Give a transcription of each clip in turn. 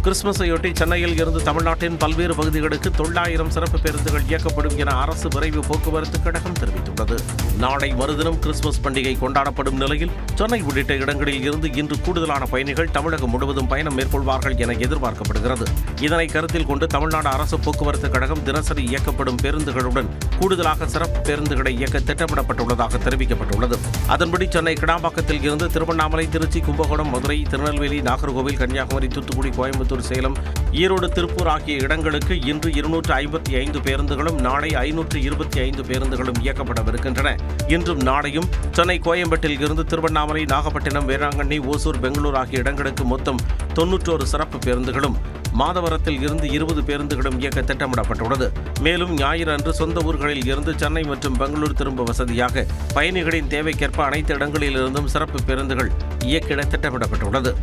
கிறிஸ்துமஸையொட்டி சென்னையில் இருந்து தமிழ்நாட்டின் பல்வேறு பகுதிகளுக்கு 900 சிறப்பு பேருந்துகள் இயக்கப்படும் என அரசு விரைவு போக்குவரத்து கழகம் தெரிவித்துள்ளது. நாளை மறுதினம் கிறிஸ்துமஸ் பண்டிகை கொண்டாடப்படும் நிலையில் சென்னை உள்ளிட்ட இடங்களில் இருந்து இன்று கூடுதலான பயணிகள் தமிழகம் முழுவதும் பயணம் மேற்கொள்வார்கள் என எதிர்பார்க்கப்படுகிறது. இதனை கருத்தில் கொண்டு தமிழ்நாடு அரசு போக்குவரத்து கழகம் தினசரி இயக்கப்படும் பேருந்துகளுடன் கூடுதலாக சிறப்பு பேருந்துகளை இயக்க திட்டமிடப்பட்டுள்ளதாக தெரிவிக்கப்பட்டுள்ளது. அதன்படி சென்னை கிடாம்பாக்கத்தில் இருந்து திருவண்ணாமலை, திருச்சி, கும்பகோணம், மதுரை, திருநெல்வேலி, நாகர்கோவில், கன்னியாகுமரி, தூத்துக்குடி, கோயம்புத்தூர், சேலம், ஈரோடு, திருப்பூர் ஆகிய இடங்களுக்கு இன்று 255 பேருந்துகளும் நாளை 525 பேருந்துகளும் இயக்கப்படவிருக்கின்றன. இன்றும் நாளையும் சென்னை கோயம்பேட்டில் இருந்து திருவண்ணாமலை, நாகப்பட்டினம், வேளாங்கண்ணி, ஓசூர், பெங்களூர் ஆகிய இடங்களுக்கு மொத்தம் 91 சிறப்பு பேருந்துகளும், மாதவரத்தில் இருந்து 20 பேருந்துகளும் இயக்க திட்டமிடப்பட்டுள்ளது. மேலும் ஞாயிறு அன்று சொந்த ஊர்களில் இருந்து சென்னை மற்றும் பெங்களூர் திரும்ப வசதியாக பயணிகளின் தேவைக்கேற்ப அனைத்து இடங்களிலிருந்தும் சிறப்பு பேருந்துகள் இயக்கிட திட்டமிடப்பட்டுள்ளது.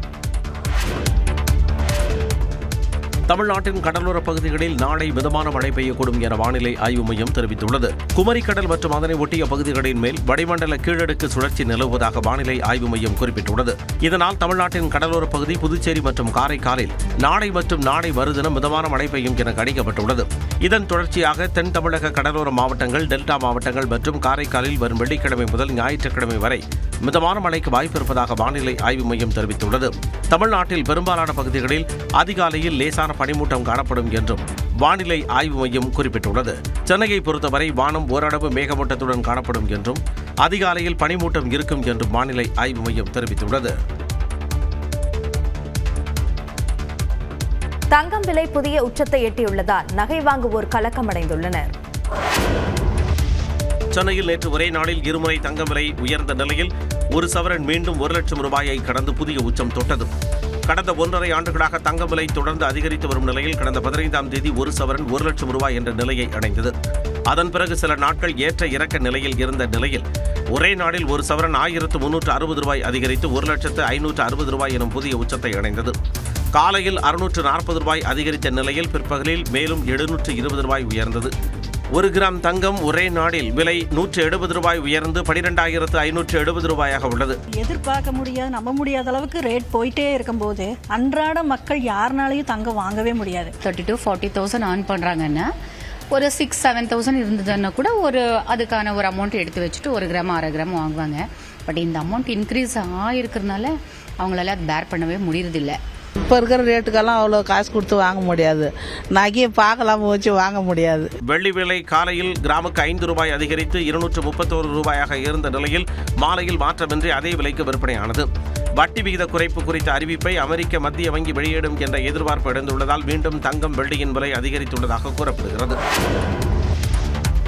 தமிழ்நாட்டின் கடலோரப் பகுதிகளில் நாளை மிதமான மழை பெய்யக்கூடும் என வானிலை ஆய்வு மையம் தெரிவித்துள்ளது. குமரிக்கடல் மற்றும் அதனை ஒட்டிய பகுதிகளின் மேல் வளிமண்டல கீழடுக்கு சுழற்சி நிலவுவதாக வானிலை ஆய்வு மையம் குறிப்பிட்டுள்ளது. இதனால் தமிழ்நாட்டின் கடலோரப் பகுதி, புதுச்சேரி மற்றும் காரைக்காலில் நாளை மற்றும் நாளை மறுதினம் மிதமான மழை பெய்யும் என கணிக்கப்பட்டுள்ளது. இதன் தொடர்ச்சியாக தென் தமிழக கடலோர மாவட்டங்கள், டெல்டா மாவட்டங்கள் மற்றும் காரைக்காலில் வரும் வெள்ளிக்கிழமை முதல் ஞாயிற்றுக்கிழமை வரை மிதமான மழைக்கு வாய்ப்பு இருப்பதாக வானிலை ஆய்வு மையம் தெரிவித்துள்ளது. தமிழ்நாட்டில் பெரும்பாலான பகுதிகளில் அதிகாலையில் லேசான பனிமூட்டம் காணப்படும் என்றும் வானிலை ஆய்வு மையம் குறிப்பிட்டுள்ளது. சென்னையை பொறுத்தவரை வானம் ஓரளவு மேகமூட்டத்துடன் காணப்படும் என்றும் அதிகாலையில் பனிமூட்டம் இருக்கும் என்றும் வானிலை ஆய்வு மையம் தெரிவித்துள்ளது. தங்கம் விலை புதிய உச்சத்தை எட்டியுள்ளதால் நகை வாங்குவோர் கலக்கமடைந்துள்ளனர். சென்னையில் நேற்று ஒரே நாளில் இருமுறை தங்கம் விலை உயர்ந்த நிலையில் ஒரு சவரன் மீண்டும் 1 லட்சம் ரூபாயை கடந்து புதிய உச்சம் தொட்டது. கடந்த 1.5 ஆண்டுகளாக தங்கம் விலை தொடர்ந்து அதிகரித்து வரும் நிலையில் கடந்த 15ஆம் தேதி ஒரு சவரன் 1 லட்சம் ரூபாய் என்ற நிலையை அடைந்தது. அதன் பிறகு சில நாட்கள் ஏற்ற இறக்க நிலையில் இருந்த நிலையில் ஒரே நாளில் ஒரு சவரன் 1360 ரூபாய் அதிகரித்து 1,560,000 ரூபாய் எனும் புதிய உச்சத்தை அடைந்தது. காலையில் 640 ரூபாய் அதிகரித்த நிலையில் பிற்பகலில் மேலும் 720 ரூபாய் உயர்ந்தது. 1 கிராம் தங்கம் ஒரே நாளில் விலை 170 ரூபாய் உயர்ந்து 12,570 ரூபாயாக உள்ளது. எதிர்பார்க்க முடியாது, நம்ப முடியாத அளவுக்கு ரேட் போயிட்டே இருக்கும்போது அன்றாட மக்கள் யாருனாலையும் தங்கம் வாங்கவே முடியாது. 30,000 to 40,000 earn பண்றாங்கன்னா ஒரு 6,000-7,000 இருந்ததுன்னா கூட அதுக்கான ஒரு அமௌண்ட் எடுத்து வச்சுட்டு 1 கிராம் 1/2 கிராம் வாங்குவாங்க. பட் இந்த அமௌண்ட் இன்க்ரீஸ் ஆகிருக்கிறதுனால அவங்களால அது பேர் பண்ணவே முடியறதில்லை. இப்போ இருக்கிற ரேட்டுக்கெல்லாம் அவ்வளோ காசு கொடுத்து வாங்க முடியாது. நகையை பார்க்கலாம் வச்சு வாங்க முடியாது. வெள்ளி விலை காலையில் கிராமுக்கு 5 ரூபாய் அதிகரித்து 231 ரூபாயாக இருந்த நிலையில் மாலையில் மாற்றமின்றி அதே விலைக்கு விற்பனையானது. வட்டி விகித குறைப்பு குறித்த அறிவிப்பை அமெரிக்க மத்திய வங்கி வெளியிடும் என்ற எதிர்பார்ப்பு எழுந்துள்ளதால் மீண்டும் தங்கம், வெள்ளியின் விலை அதிகரித்துள்ளதாக கூறப்படுகிறது.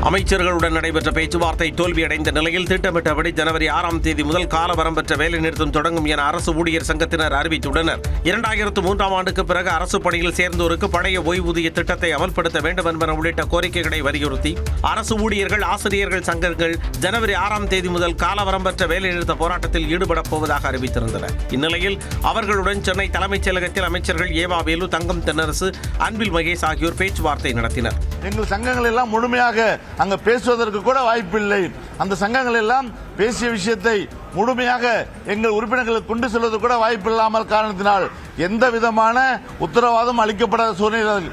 அமைச்சர்களுடன் நடைபெற்ற பேச்சுவார்த்தை தோல்வியடைந்த நிலையில் திட்டமிட்டபடி ஜனவரி 6ஆம் தேதி முதல் காலவரம்பற்ற வேலைநிறுத்தம் தொடங்கும் என அரசு ஊழியர் சங்கத்தினர் அறிவித்துள்ளனர். 2003ஆம் ஆண்டுக்கு பிறகு அரசு பணியில் சேர்ந்தோருக்கு பழைய ஓய்வூதிய திட்டத்தை அமல்படுத்த வேண்டும் என்பன உள்ளிட்ட கோரிக்கைகளை வலியுறுத்தி அரசு ஊழியர்கள், ஆசிரியர்கள் சங்கங்கள் ஜனவரி 6ஆம் தேதி முதல் காலவரம்பற்ற வேலைநிறுத்த போராட்டத்தில் ஈடுபடப் போவதாக அறிவித்திருந்தனர். இந்நிலையில் அவர்களுடன் சென்னை தலைமைச் செயலகத்தில் அமைச்சர்கள் ஏவா வேலு, தங்கம் தென்னரசு, அன்பில் மகேஷ் ஆகியோர் பேச்சுவார்த்தை நடத்தினர். எங்கள் சங்கங்கள் எல்லாம் முழுமையாக அங்க பேசுவதற்கு கூட வாய்ப்பில்லை. அந்த சங்கங்கள் எல்லாம் பேசிய விஷயத்தை முழுமையாக எங்கள் உறுப்பினர்களுக்கு கொண்டு செல்வது கூட வாய்ப்பில்லாமல் காரணத்தினால் எந்த விதமான உத்தரவாதம் அளிக்கப்படாத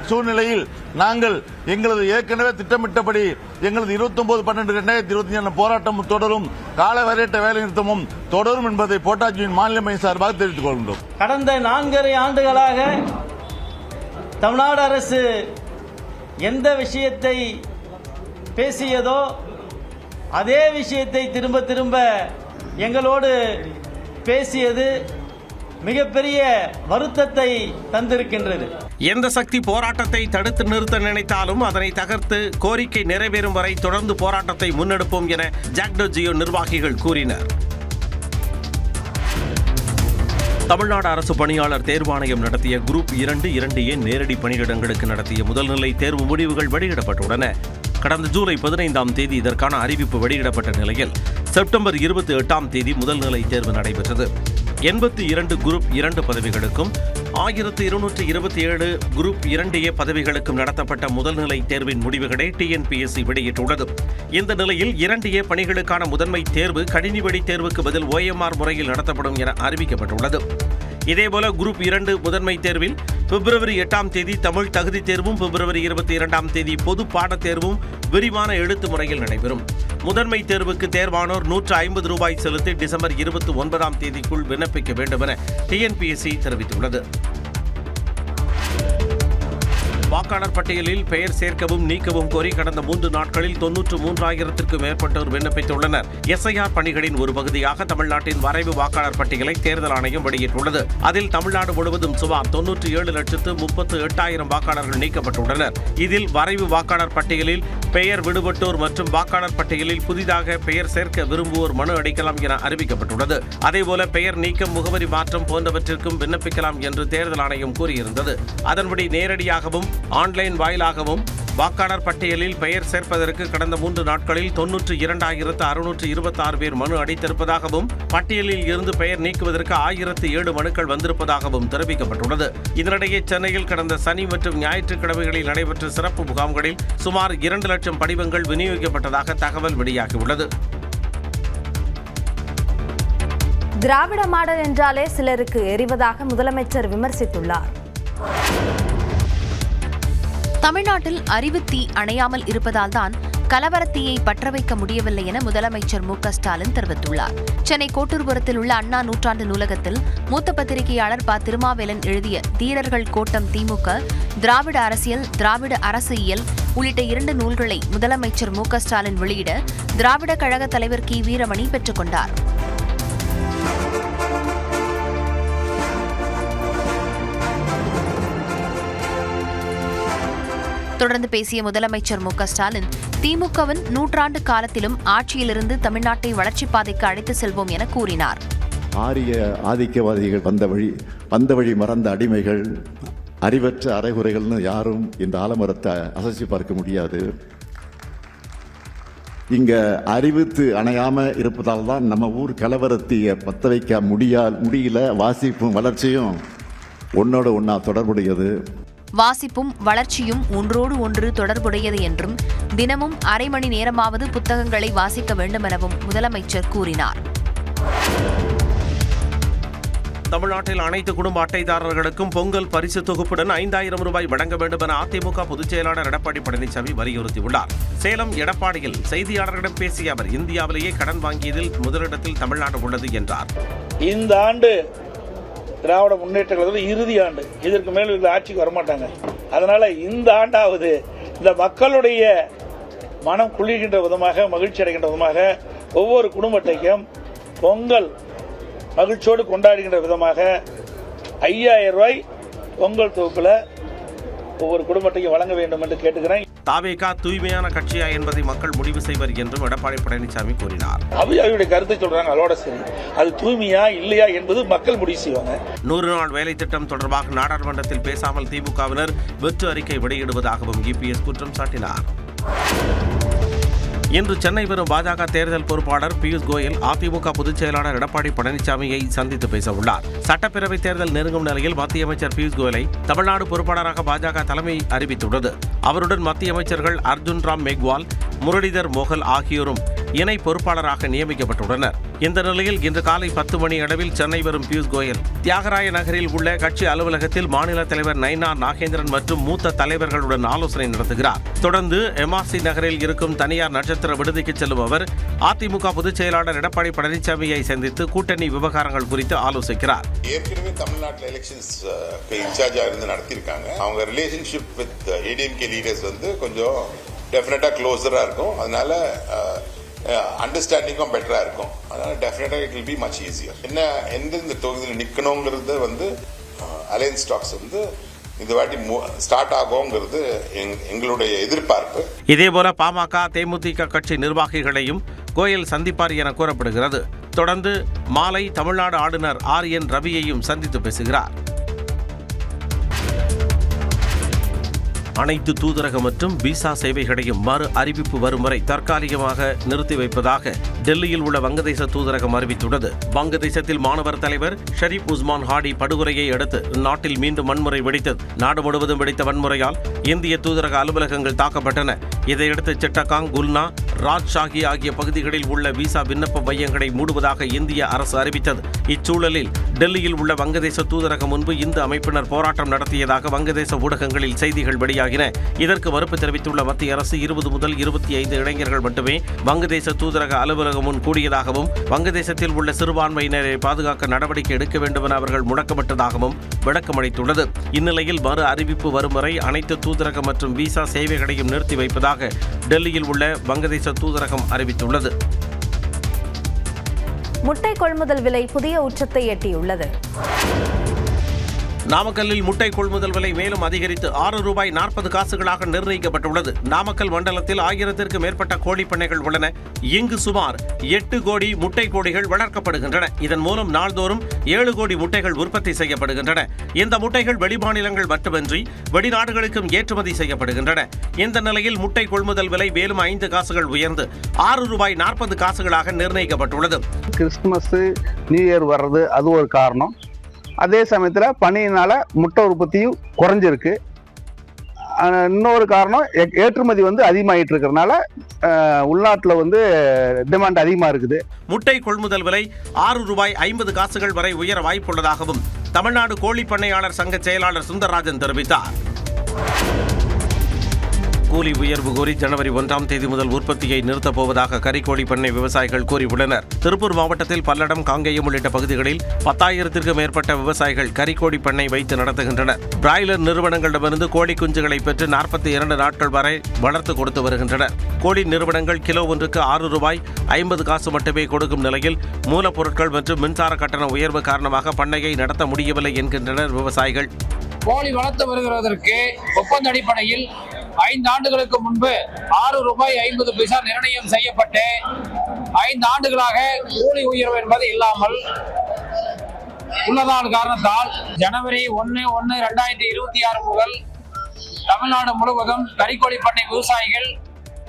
சூழ்நிலையில் நாங்கள் எங்களது ஏற்கனவே திட்டமிட்டபடி எங்களது 29/12/2025 போராட்டம் தொடரும், காலவரையற்ற வேலைநிறுத்தமும் தொடரும் என்பதை போட்டாட்சியின் மாநில மைய சார்பாக தெரிவித்துக் கொள்கின்றோம். கடந்த 4.5 ஆண்டுகளாக தமிழ்நாடு அரசு எந்த விஷயத்தை பேசியதோ அதே விஷயத்தை திரும்ப திரும்ப எங்களோடு பேசியது மிகப்பெரிய வருத்தத்தை தந்திருக்கின்றது. எந்த சக்தி போராட்டத்தை தடுத்து நிறுத்த நினைத்தாலும் அதனை தகர்த்து கோரிக்கை நிறைவேறும் வரை தொடர்ந்து போராட்டத்தை முன்னெடுப்போம் என ஜாக்டோ ஜியோ நிர்வாகிகள் கூறினர். தமிழ்நாடு அரசு பணியாளர் தேர்வாணையம் நடத்திய குரூப் 2-2A நேரடி பணியிடங்களுக்கு நடத்திய முதல்நிலை தேர்வு முடிவுகள் வெளியிடப்பட்டுள்ளன. கடந்த ஜூலை 15ஆம் தேதி இதற்கான அறிவிப்பு வெளியிடப்பட்ட நிலையில் செப்டம்பர் 28ஆம் தேதி முதல்நிலை தேர்வு நடைபெற்றது. 82 குரூப் 2 பதவிகளுக்கும் 1227 குரூப் 2A பதவிகளுக்கும் நடத்தப்பட்ட முதல்நிலை தேர்வின் முடிவுகளை டிஎன்பிஎஸ்சி வெளியிட்டுள்ளது. இந்த நிலையில் 2A பணிகளுக்கான முதன்மை தேர்வு கணினி வழி தேர்வுக்கு பதில் OMR முறையில் நடத்தப்படும் என அறிவிக்கப்பட்டுள்ளது. இதேபோல குரூப் 2 முதன்மை தேர்வில் பிப்ரவரி 8ஆம் தேதி தமிழ் தகுதி தேர்வும் பிப்ரவரி 22ஆம் தேதி பொது பாடத் தேர்வும் விரிவான எழுத்து முறையில் நடைபெறும். முதன்மை தேர்வுக்கு தேர்வானோர் ரூபாய் 150 செலுத்தி டிசம்பர் 29ஆம் தேதிக்குள் விண்ணப்பிக்க வேண்டும் என TNPSC தெரிவித்துள்ளது. வாக்காளர் பட்டியலில் பெயர் சேர்க்கவும் நீக்கவும் கோரி கடந்த 3 நாட்களில் 93,000க்கும் மேற்பட்டோர் விண்ணப்பித்துள்ளனர். SIR பணிகளின் ஒரு பகுதியாக தமிழ்நாட்டின் வரைவு வாக்காளர் பட்டியலை தேர்தல் ஆணையம் வெளியிட்டுள்ளது. அதில் தமிழ்நாடு முழுவதும் சுமார் 97,38,000 வாக்காளர்கள் நீக்கப்பட்டுள்ளனர். இதில் வரைவு வாக்காளர் பட்டியலில் பெயர் விடுபட்டோர் மற்றும் வாக்காளர் பட்டியலில் புதிதாக பெயர் சேர்க்க விரும்புவோர் மனு அளிக்கலாம் என அறிவிக்கப்பட்டுள்ளது. அதேபோல பெயர் நீக்கம், முகவரி மாற்றம் போன்றவற்றிற்கும் விண்ணப்பிக்கலாம் என்று தேர்தல் ஆணையம் கூறியிருந்தது. அதன்படி நேரடியாகவும் ஆன்லைன் வாயிலாகவும் வாக்காளர் பட்டியலில் பெயர் சேர்ப்பதற்கு கடந்த 3 நாட்களில் 92,626 பேர் மனு அளித்திருப்பதாகவும் பட்டியலில் இருந்து பெயர் நீக்குவதற்கு 1007 மனுக்கள் வந்திருப்பதாகவும் தெரிவிக்கப்பட்டுள்ளது. இதனிடையே சென்னையில் கடந்த சனி மற்றும் ஞாயிற்றுக்கிழமைகளில் நடைபெற்ற சிறப்பு முகாம்களில் சுமார் 2 லட்சம் படிவங்கள் விநியோகிக்கப்பட்டதாக தகவல் வெளியாகியுள்ளது. திராவிட மாடல் என்றாலே சிலருக்கு எரிவதாக முதலமைச்சர் விமர்சித்துள்ளார். தமிழ்நாட்டில் அறிவுத்தீ அணையாமல் இருப்பதால் தான் கலவரத்தீயை பற்ற வைக்க முடியவில்லை என முதலமைச்சர் மு.க.ஸ்டாலின் தெரிவித்துள்ளார். சென்னை கோட்டூர்புரத்தில் உள்ள அண்ணா நூற்றாண்டு நூலகத்தில் மூத்த பத்திரிகையாளர் ப. திருமாவேலன் எழுதிய தீரர்கள் கோட்டம் திமுக, திராவிட அரசியல், திராவிட அரசியல் உள்ளிட்ட 2 நூல்களை முதலமைச்சர் மு.க.ஸ்டாலின் வெளியிட திராவிட கழக தலைவர் கி. வீரமணி பெற்றுக் கொண்டார். தொடர்ந்து பேசிய முதலமைச்சர் மு.க.ஸ்டாலின், திமுகவின் 100 காலத்திலும் ஆட்சியிலிருந்து தமிழ்நாட்டை வளர்ச்சிப் பாதைக்கு அழைத்து செல்வோம் என கூறினார். ஆரிய ஆதிக்கவாதிகள் வந்த வழி மறந்த அடிமைகள், அறிவற்ற அரைகுறைகள்னு யாரும் இந்த ஆலமரத்தை அசைச்சு பார்க்க முடியாது. இங்க அறிவுத்து அணையாம இருப்பதால் தான் நம்ம ஊர் கலவரத்தைய பத்த வைக்க முடியல. வாசிப்பும் வளர்ச்சியும் ஒன்னோட ஒன்னா தொடர்புடையது. வாசிப்பும் வளர்ச்சியும் ஒன்றோடு ஒன்று தொடர்புடையது என்றும் தினமும் அரை மணி நேரமாவது புத்தகங்களை வாசிக்க வேண்டும் எனவும் முதலமைச்சர் கூறினார். தமிழ்நாட்டில் அனைத்து குடும்ப அட்டைதாரர்களுக்கும் பொங்கல் பரிசு தொகுப்புடன் 5,000 ரூபாய் வழங்க வேண்டும் என அதிமுக பொதுச் செயலாளர் எடப்பாடி பழனிசாமி வலியுறுத்தியுள்ளார். சேலம் எடப்பாடியில் செய்தியாளர்களிடம் பேசிய அவர், இந்தியாவிலேயே கடன் வாங்கியதில் முதலிடத்தில் தமிழ்நாடு உள்ளது என்றார். இந்த ஆண்டு திராவிட முன்னேற்ற கழகத்தில் இறுதி ஆண்டு, இதற்கு மேல் இவர்கள் ஆட்சிக்கு வரமாட்டாங்க. அதனால இந்த ஆண்டாவது இந்த மக்களுடைய மனம் குளிர்கின்ற விதமாக, மகிழ்ச்சி அடைகின்ற விதமாக ஒவ்வொரு குடும்ப அட்டைக்கும் பொங்கல் மகிழ்ச்சியோடு கொண்டாடுகின்ற விதமாக 5,000 ரூபாய் பொங்கல் தொகுப்பில் ஒவ்வொரு குடும்ப அட்டைக்கும் வழங்க வேண்டும் என்று கேட்டுக்கிறேன். தாவேகா தூய்மையான கட்சியா என்பதை மக்கள் முடிவு செய்வர் என்றும் எடப்பாடி பழனிசாமி கூறினார். அவருடைய கருத்தை சொல்றாங்க, அதோட சரி, அது தூய்மையா இல்லையா என்பது மக்கள் முடிவு செய்வாங்க. 100 நாள் வேலை திட்டம் தொடர்பாக நாடாளுமன்றத்தில் பேசாமல் திமுகவினர் வெற்று அறிக்கை வெளியிடுவதாகவும் EPS குற்றம் சாட்டினார். இன்று சென்னை வரும் பாஜக தேர்தல் பொறுப்பாளர் பியூஷ் கோயல் அதிமுக பொதுச் செயலாளர் எடப்பாடி பழனிசாமியை சந்தித்து பேச உள்ளார். சட்டப்பேரவைத் தேர்தல் நெருங்கும் நிலையில் மத்திய அமைச்சர் பியூஷ் கோயலை தமிழ்நாடு பொறுப்பாளராக பாஜக தலைமை அறிவித்துள்ளது. அவருடன் மத்திய அமைச்சர்கள் அர்ஜுன் ராம் மேக்வால், முரளிதர் மோகல் ஆகியோரும் இணை பொறுப்பாளராக நியமிக்கப்பட்டுள்ளனர். இந்த நிலையில் இன்று காலை 10 மணி அளவில் சென்னை வரும் பியூஷ் கோயல் தியாகராய நகரில் உள்ள கட்சி அலுவலகத்தில் மாநில தலைவர் நயினார் நாகேந்திரன் மற்றும் மூத்த தலைவர்களுடன் ஆலோசனை நடத்துகிறார். தொடர்ந்து MRC நகரில் இருக்கும் தனியார் நட்சத்திர விடுதிக்கு செல்லும் அவர் அதிமுக பொதுச் செயலாளர் எடப்பாடி பழனிசாமியை சந்தித்து கூட்டணி விவகாரங்கள் குறித்து ஆலோசிக்கிறார். ஏற்கனவே தமிழ்நாட்டில் எலெக்ஷன்ஸ் இன்சார்ஜா இருந்து நடத்திருக்காங்க. அவங்க ரிலேஷன்ஷிப் வித் ADMK லீடர்ஸ் கொஞ்சம் டெஃபினட்டா க்ளோஸரா இருக்கும். அதனால அண்டர்ஸ்டாண்டிங்கும் பெட்டரா இருக்கும். அதனால டெஃபினட்டா it will be much easier. எந்தெந்த தொகுதியில் நிக்கணுங்கிறது அலையன்ஸ் டாக்ஸ் இந்த வாட்டி ஸ்டார்ட் ஆகும்ங்கிறது எங்களுடைய எதிர்பார்ப்பு. இதேபோல பாமக, தேமுதிக கட்சி நிர்வாகிகளையும் கோயல் சந்திப்பார் என கூறப்படுகிறது. தொடர்ந்து மாலை தமிழ்நாடு ஆளுநர் RN ரவியையும் சந்தித்து பேசுகிறார். அனைத்து தூதரக மற்றும் விசா சேவைகளையும் மறு அறிவிப்பு வரும் வரை தற்காலிகமாக நிறுத்தி வைப்பதாக டெல்லியில் உள்ள வங்கதேச தூதரகம் அறிவித்துள்ளது. வங்கதேசத்தில் மாணவர் தலைவர் ஷரீப் உஸ்மான் ஹாடி படுகொலையை அடுத்து நாட்டில் மீண்டும் வன்முறை வெடித்தது. நாடு முழுவதும் வெடித்த வன்முறையால் இந்திய தூதரக அலுவலகங்கள் தாக்கப்பட்டன. இதையடுத்து சிட்டகாங், குல்னா, ராஜ்ஷாஹி ஆகிய பகுதிகளில் உள்ள விசா விண்ணப்ப மையங்களை மூடுவதாக இந்திய அரசு அறிவித்தது. இச்சூழலில் டெல்லியில் உள்ள வங்கதேச தூதரகம் முன்பு இந்து அமைப்பினர் போராட்டம் நடத்தியதாக வங்கதேச ஊடகங்களில் செய்திகள் வெளியாகின. இதற்கு மறுப்பு தெரிவித்துள்ள மத்திய அரசு 20 முதல் 25 இளைஞர்கள் மட்டுமே வங்கதேச தூதரக அலுவலகம் முன் கூடியதாகவும் வங்கதேசத்தில் உள்ள சிறுபான்மையினரை பாதுகாக்க நடவடிக்கை எடுக்க வேண்டும் என அவர்கள் முழக்கமிட்டதாகவும் விளக்கமளித்துள்ளது. இந்நிலையில் மறு அறிவிப்பு வரும் வரை அனைத்து தூதரக மற்றும் விசா சேவைகளையும் நிறுத்தி வைப்பதாக டெல்லியில் உள்ள வங்கதேச தூதரகம் அறிவித்துள்ளது. முட்டை கொள்முதல் விலை புதிய உச்சத்தை எட்டியுள்ளது. நாமக்கல்லில் முட்டை கொள்முதல் விலை மேலும் அதிகரித்து ₹6.40 நிர்ணயிக்கப்பட்டுள்ளது. நாமக்கல் மண்டலத்தில் 1000த்திற்கும் மேற்பட்ட கோழிப்பண்ணைகள் உள்ளன. இங்கு சுமார் 8 கோடி முட்டை கோழிகள் வளர்க்கப்படுகின்றன. இதன் மூலம் நாள்தோறும் 7 கோடி முட்டைகள் உற்பத்தி செய்யப்படுகின்றன. இந்த முட்டைகள் வெளிமாநிலங்கள் மட்டுமின்றி வெளிநாடுகளுக்கும் ஏற்றுமதி செய்யப்படுகின்றன. இந்த நிலையில் முட்டை கொள்முதல் விலை மேலும் 5 காசுகள் உயர்ந்து ₹6.40 நிர்ணயிக்கப்பட்டுள்ளது. கிறிஸ்துமஸ், நியூ இயர் வர்றது அது ஒரு காரணம். அதே சமயத்தில் பனியினால முட்டை உற்பத்தியும் குறைஞ்சிருக்கு. இன்னொரு காரணம் ஏற்றுமதி அதிகமாகிட்டு இருக்கிறதுனால உள்நாட்டில் டிமாண்ட் அதிகமாக இருக்குது. முட்டை கொள்முதல் விலை ₹6.50 வரை உயர வாய்ப்புள்ளதாகவும் தமிழ்நாடு கோழி பண்ணையாளர் சங்க செயலாளர் சுந்தரராஜன் தெரிவித்தார். கூலி உயர்வு கோரி ஜனவரி 1ஆம் தேதி முதல் உற்பத்தியை நிறுத்தப் போவதாக கறிக்கோழி பண்ணை விவசாயிகள் கூறியுள்ளனர். திருப்பூர் மாவட்டத்தில் பல்லடம், காங்கேயம் உள்ளிட்ட பகுதிகளில் 10,000த்திற்கும் மேற்பட்ட விவசாயிகள் கறிக்கோழி பண்ணை வைத்து நடத்துகின்றனர். பிராய்லர் நிறுவனங்களிடமிருந்து கோழி குஞ்சுகளை பெற்று 42 நாட்கள் வரை வளர்த்து கொடுத்து வருகின்றனர். கோழி நிறுவனங்கள் கிலோ ஒன்றுக்கு ₹6.50 மட்டுமே கொடுக்கும் நிலையில் மூலப்பொருட்கள் மற்றும் மின்சார கட்டண உயர்வு காரணமாக பண்ணையை நடத்த முடியவில்லை என்கின்றனர் விவசாயிகள். கோழி வளர்த்து வருகிறதற்கு ஒப்பந்த அடிப்படையில் 5 ஆண்டுகளுக்கு முன்பு ₹6.50 நிர்ணயம் செய்யப்பட்டு 5 ஆண்டுகளாக கூலி உயர்வு என்பது இல்லாமல் உள்ளதான காரணத்தால் ஜனவரி 1/1/2026 முதல் தமிழ்நாடு முழுவதும் கறிக்கோழி பண்ணை விவசாயிகள்